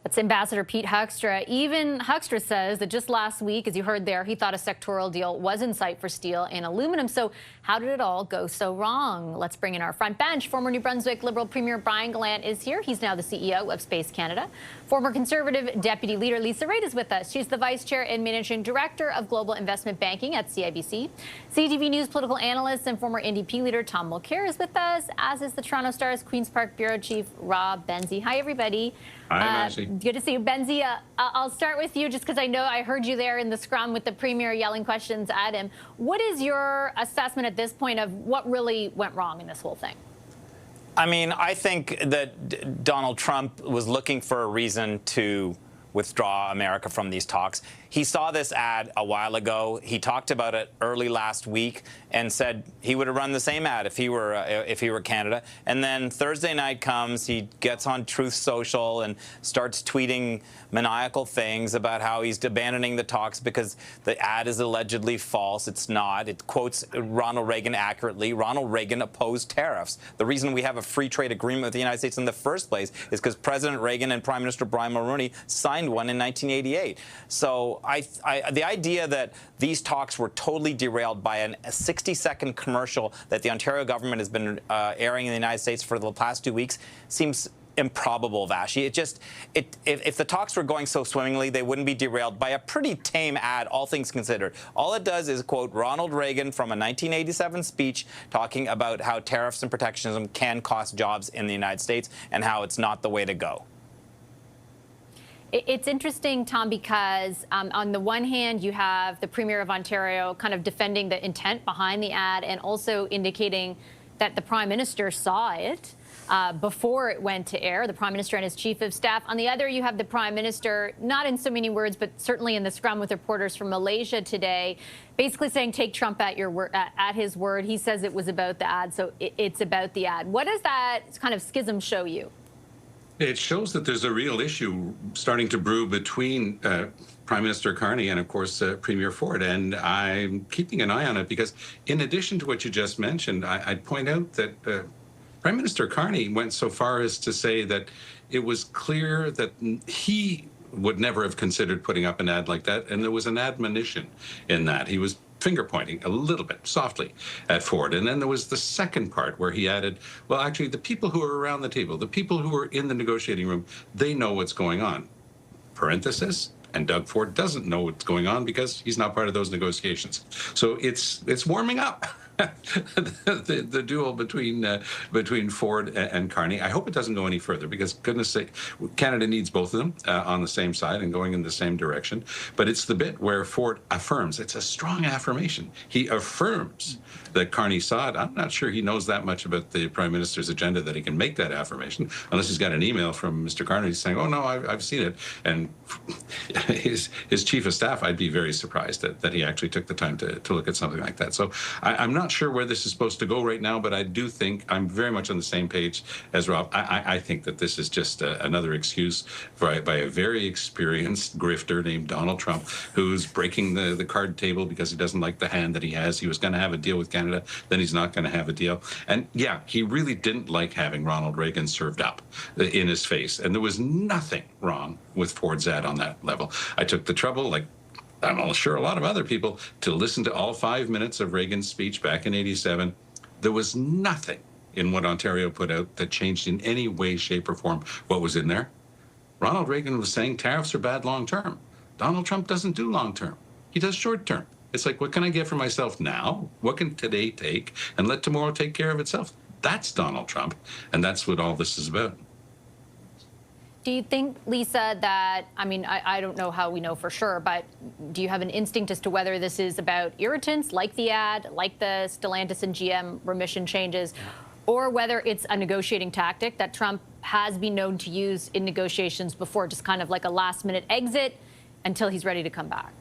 That's Ambassador Pete Hoekstra. Even Hoekstra says that just last week, as you heard there, he thought a sectoral deal was in sight for steel and aluminum. So how did it all go so wrong? Let's bring in our front bench. Former New Brunswick Liberal Premier Brian Gallant is here. He's now the CEO of Space Canada. Former Conservative Deputy Leader Lisa Raitt is with us. She's the Vice Chair and Managing Director of Global Investment Banking at CIBC. CTV News political analyst and former NDP leader Tom Mulcair is with us, as is the Toronto Star's Queen's Park Bureau Chief Rob Benzie. Hi, everybody. Hi, good to see you. Benzie, I'll start with you just because I know I heard you there in the scrum with the Premier yelling questions at him. What is your assessment at this point of what really went wrong in this whole thing? I mean, I think that Donald Trump was looking for a reason to withdraw America from these talks. He saw this ad a while ago. He talked about it early last week and said he would have run the same ad if he were Canada. And then Thursday night comes, he gets on Truth Social and starts tweeting maniacal things about how he's abandoning the talks because the ad is allegedly false. It's not. It quotes Ronald Reagan accurately. Ronald Reagan opposed tariffs. The reason we have a free trade agreement with the United States in the first place is because President Reagan and Prime Minister Brian Mulroney signed one in 1988. So the idea that these talks were totally derailed by a 60-second commercial that the Ontario government has been airing in the United States for the past 2 weeks seems improbable, Vashi. If the talks were going so swimmingly, they wouldn't be derailed by a pretty tame ad, all things considered. All it does is quote Ronald Reagan from a 1987 speech talking about how tariffs and protectionism can cost jobs in the United States and how it's not the way to go. It's interesting, Tom, because on the one hand, you have the Premier of Ontario kind of defending the intent behind the ad and also indicating that the Prime Minister saw it before it went to air, the Prime Minister and his Chief of Staff. On the other, you have the Prime Minister, not in so many words, but certainly in the scrum with reporters from Malaysia today, basically saying, take Trump at his word. He says it was about the ad, so it's about the ad. What does that kind of schism show you? It shows that there's a real issue starting to brew between Prime Minister Carney and, of course, Premier Ford. And I'm keeping an eye on it because in addition to what you just mentioned, I'd point out that Prime Minister Carney went so far as to say that it was clear that he would never have considered putting up an ad like that. And there was an admonition in that. He was finger pointing a little bit softly at Ford. And then there was the second part where he added, well, actually, the people who are around the table, the people who are in the negotiating room, they know what's going on. Parenthesis. And Doug Ford doesn't know what's going on because he's not part of those negotiations. So it's warming up. the duel between Ford and Carney. I hope it doesn't go any further because, goodness sake, Canada needs both of them on the same side and going in the same direction. But it's the bit where Ford affirms. It's a strong affirmation. He affirms that Carney saw it. I'm not sure he knows that much about the Prime Minister's agenda that he can make that affirmation, unless he's got an email from Mr. Carney saying, oh, no, I've seen it. And his Chief of Staff, I'd be very surprised that he actually took the time to look at something like that. So I'm not sure where this is supposed to go right now, but I do think I'm very much on the same page as Rob. I think that this is just another excuse by a very experienced grifter named Donald Trump, who's breaking the card table because he doesn't like the hand that he has. He was going to have a deal with Canada, then he's not going to have a deal. And yeah, he really didn't like having Ronald Reagan served up in his face. And there was nothing wrong with Ford's ad on that level. I took the trouble, like I'm sure a lot of other people, to listen to all 5 minutes of Reagan's speech back in '87. There was nothing in what Ontario put out that changed in any way, shape, or form what was in there. Ronald Reagan was saying tariffs are bad long term. Donald Trump doesn't do long term. He does short term. It's like, what can I get for myself now? What can today take? And let tomorrow take care of itself. That's Donald Trump. And that's what all this is about. Do you think, Lisa, that, I mean, I don't know how we know for sure, but do you have an instinct as to whether this is about irritants like the ad, like the Stellantis and GM remission changes, or whether it's a negotiating tactic that Trump has been known to use in negotiations before, just kind of like a last-minute exit until he's ready to come back?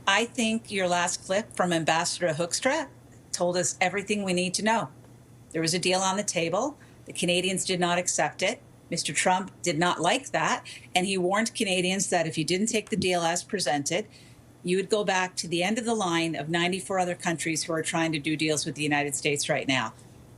I think your last clip from Ambassador Hoekstra told us everything we need to know. There was a deal on the table. The Canadians did not accept it. Mr. Trump did not like that, and he warned Canadians that if you didn't take the deal as presented, you would go back to the end of the line of 94 other countries who are trying to do deals with the United States right now.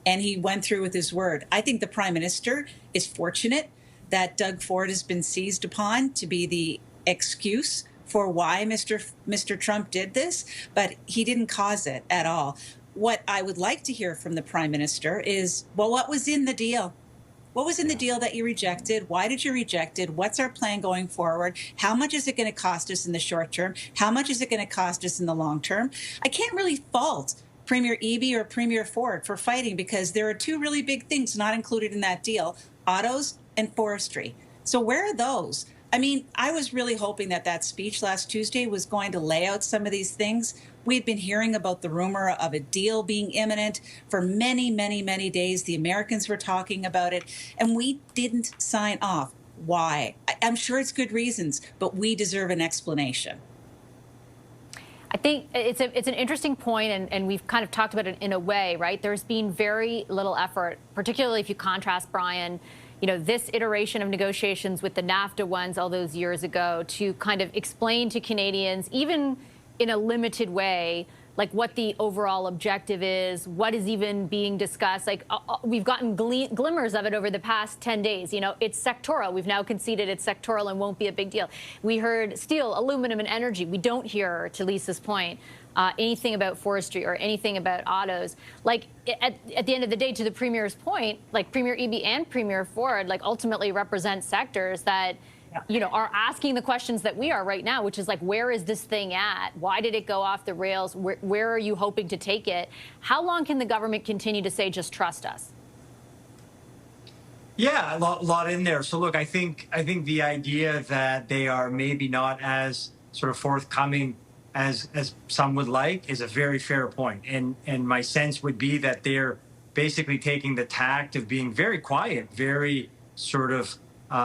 And he went through with his word. I think the Prime Minister is fortunate that Doug Ford has been seized upon to be the excuse for why Mr. Trump did this, but he didn't cause it at all. What I would like to hear from the Prime Minister is, well, what was in the deal? What was in the deal that you rejected? Why did you reject it? What's our plan going forward? How much is it going to cost us in the short term? How much is it going to cost us in the long term? I can't really fault Premier Eby or Premier Ford for fighting, because there are two really big things not included in that deal: autos and forestry. So where are those? I mean, I was really hoping that that speech last Tuesday was going to lay out some of these things. We've been hearing about the rumor of a deal being imminent for many, many, many days. The Americans were talking about it, and we didn't sign off. Why? I'm sure it's good reasons, but we deserve an explanation. I think it's an interesting point, and we've kind of talked about it in a way, right? There's been very little effort, particularly if you contrast, Brian, this iteration of negotiations with the NAFTA ones all those years ago, to kind of explain to Canadians, even in a limited way, like what the overall objective is, what is even being discussed. Like we've gotten glimmers of it over the past 10 days. It's sectoral. We've now conceded it's sectoral and won't be a big deal. We heard steel, aluminum, and energy. We don't hear, to Lisa's point, anything about forestry or anything about autos. Like at the end of the day, to the Premier's point, like Premier Eby and Premier Ford, like ultimately represent sectors that are asking the questions that we are right now, which is like, where is this thing at? Why did it go off the rails? Where are you hoping to take it? How long can the government continue to say, just trust us? Yeah, a lot in there. So look, I think the idea that they are maybe not as sort of forthcoming as some would like is a very fair point. And my sense would be that they're basically taking the tact of being very quiet, very sort of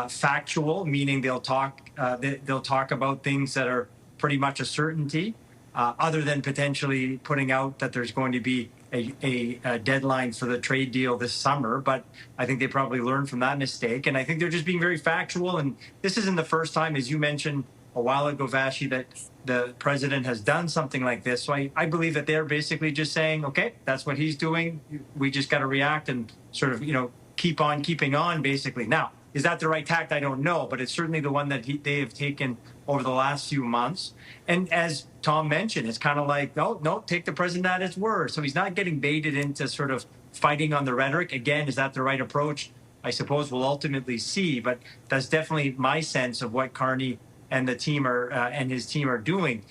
factual, meaning they'll talk about things that are pretty much a certainty, other than potentially putting out that there's going to be a deadline for the trade deal this summer. But I think they probably learned from that mistake, and I think they're just being very factual. And this isn't the first time, as you mentioned a while ago, Vashi, that the president has done something like this. So I believe that they're basically just saying, okay, that's what he's doing. We just got to react and sort of keep on keeping on, basically. Now, is that the right tact? I don't know, but it's certainly the one that they have taken over the last few months. And as Tom mentioned, it's kind of like, no, take the president at his word. So he's not getting baited into sort of fighting on the rhetoric. Again, is that the right approach? I suppose we'll ultimately see, but that's definitely my sense of what Carney and the team and his team are doing.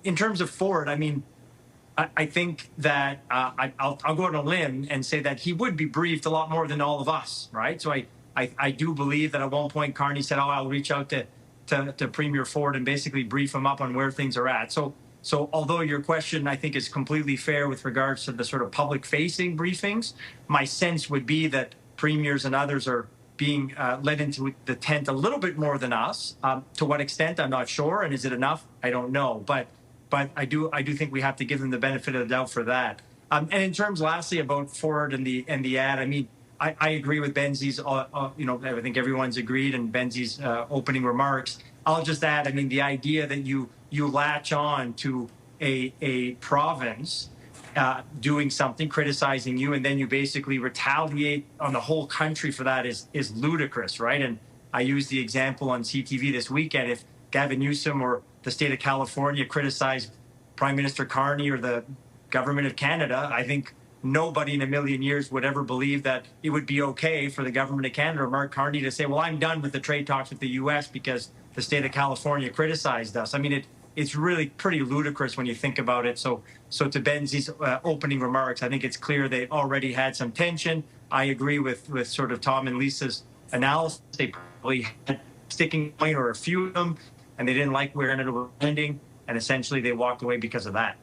In terms of Ford, I mean, I think that I'll go on a limb and say that he would be briefed a lot more than all of us, right? So I do believe that at one point Carney said, I'll reach out to Premier Ford and basically brief him up on where things are at. So although your question, I think, is completely fair with regards to the sort of public-facing briefings, my sense would be that premiers and others are being led into the tent a little bit more than us. To what extent, I'm not sure. And is it enough? I don't know. But I do think we have to give them the benefit of the doubt for that. And in terms, lastly, about Ford and the ad, I mean, I agree with Benzie's, I think everyone's agreed in Benzie's opening remarks. I'll just add, I mean, the idea that you latch on to a province doing something, criticizing you, and then you basically retaliate on the whole country for that is ludicrous, right? And I used the example on CTV this weekend. If Gavin Newsom or the state of California criticized Prime Minister Carney or the government of Canada, I think nobody in a million years would ever believe that it would be okay for the government of Canada or Mark Carney to say, well, I'm done with the trade talks with the U.S. because the state of California criticized us. I mean, it's really pretty ludicrous when you think about it. So to Benzie's opening remarks, I think it's clear they already had some tension. I agree with sort of Tom and Lisa's analysis. They probably had a sticking point or a few of them, and they didn't like where it ended up ending, and essentially they walked away because of that.